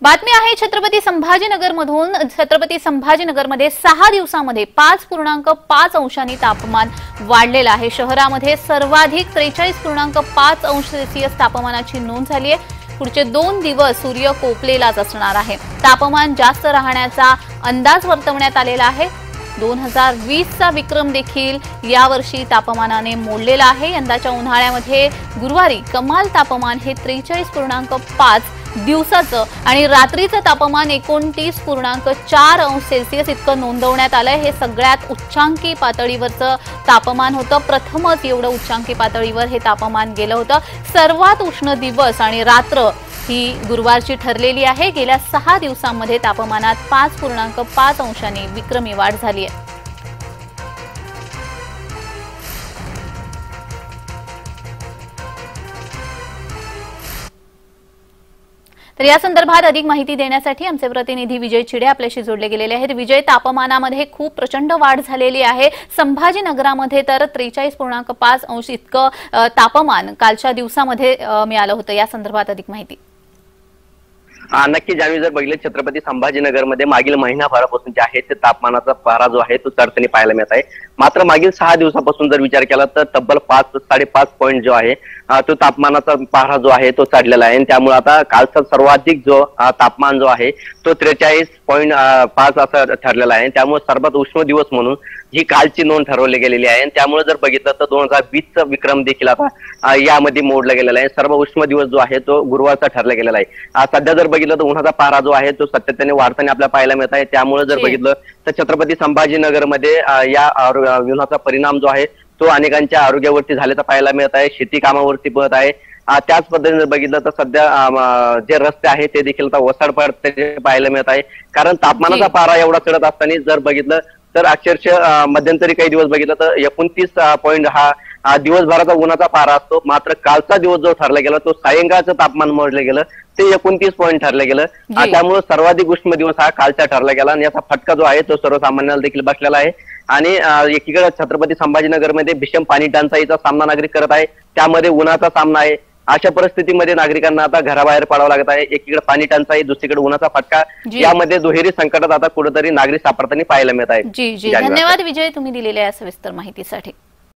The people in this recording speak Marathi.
बातमी आहे छत्रपती संभाजीनगरमधून। छत्रपती संभाजीनगरमध्ये 6 दिवसांमध्ये 5.5 अंशांनी तापमान वाढलेलं आहे। शहरामध्ये सर्वाधिक 43.5 अंश सेल्सिअस तापमानाची नोंद झाली आहे। पुढचे 2 दिवस सूर्य कोपलेलाच असणार आहे। तापमान जास्त राहण्याचा अंदाज वर्तवण्यात आलेला आहे। 2020 चा विक्रम देखील यावर्षी तापमानाने मोडलेला आहे। यंदाच्या उन्हाळ्यामध्ये गुरुवारी कमाल तापमान हे 43.5 दिवसाचं आणि रात्रीचं तापमान 29.4 अंश सेल्सिअस इतकं नोंदवण्यात आलंय। हे सगळ्यात उच्चांकी पातळीवरचं तापमान होतं। प्रथमच एवढं उच्चांकी पातळीवर हे तापमान गेलं होतं। सर्वात उष्ण दिवस आणि रात्र ही गुरुवारची ठरलेली आहे। गेल्या 6 दिवसांमध्ये तापमानात 5.5 अंशांनी विक्रमी वाढ झाली आहे। तर या संदर्भात अधिक माहिती देण्यासाठी आमचे प्रतिनिधी विजय चिडे आपल्याशी जोडले गेलेले आहेत। विजय, तापमानामध्ये खूप प्रचंड वाढ झालेली आहे। संभाजीनगरामध्ये तर 43.5 अंश इतकं तापमान कालच्या दिवसामध्ये मिळालं होतं। या संदर्भात अधिक माहिती। नक्की जाणवी, जर बघितले छत्रपती संभाजीनगरमध्ये मागील महिनाभरापासून जे आहे ते तापमानाचा पारा जो आहे तो चढताना पाहायला मिळत आहे। मात्र मागील 6 दिवसापासून जर विचार केला तर तब्बल 5-5.5 पॉईंट जो आहे तो तापमानाचा पारा जो आहे तो चढलेला आहे। त्यामुळे आता कालचा सर्वाधिक जो तापमान जो आहे तो 43.5 असं ठरलेला आहे। त्यामुळे सर्वात उष्ण दिवस म्हणून ही कालची नोंद ठरवली गेलेली आहे। त्यामुळे जर बघितलं तर 2020 चा विक्रम देखील आता यामध्ये मोडला गेलेला आहे। सर्व उष्ण दिवस जो आहे तो गुरुवारचा ठरला गेलेला आहे। सध्या जर बघितलं तर उन्हाचा पारा जो आहे तो सातत्याने वाढताना आपल्याला पाहायला मिळत आहे। त्यामुळे जर बघितलं तर छत्रपती संभाजीनगरमध्ये या उन्हाचा परिणाम जो आहे तो अनेकांच्या आरोग्यावरती झाल्याचा पाहायला मिळत आहे। शेती कामावरती पडत आहे। त्याच पद्धतीने जर बघितलं तर सध्या जे रस्ते आहेत ते देखील आता वसाड पडते पाहायला मिळत आहे। कारण तापमानाचा पारा एवढा चढत असताना जर बघितलं तर अक्षरशः मध्यंतरी काही दिवस बघितलं तर 29 पॉईंट हा दिवसभराचा उन्हाचा पारा असतो। मात्र कालचा दिवस जो ठरला गेला तो सायंकाळचं तापमान मोजलं गेलं ते 29 पॉईंट ठरलं गेलं। त्यामुळे सर्वाधिक उष्ण दिवस हा कालचा ठरला गेला आणि याचा फटका जो आहे तो सर्वसामान्याला देखील बसलेला आहे। आणि एकीकडे छत्रपती संभाजीनगरमध्ये भीषण पाणी टंचाईचा सामना नागरिक करत आहे, त्यामध्ये उन्हाचा सामना आहे। अशा परिस्थितीमध्ये नागरिकांना आता घराबाहेर पडावं लागत आहे। एकीकडे पाणी टंचाई, दुसरीकडे उन्हाचा फटका, यामध्ये दुहेरी संकटात आता कुठेतरी नागरिक सापडताना पाहायला मिळत आहे। धन्यवाद विजय, तुम्ही दिलेल्या सविस्तर माहितीसाठी।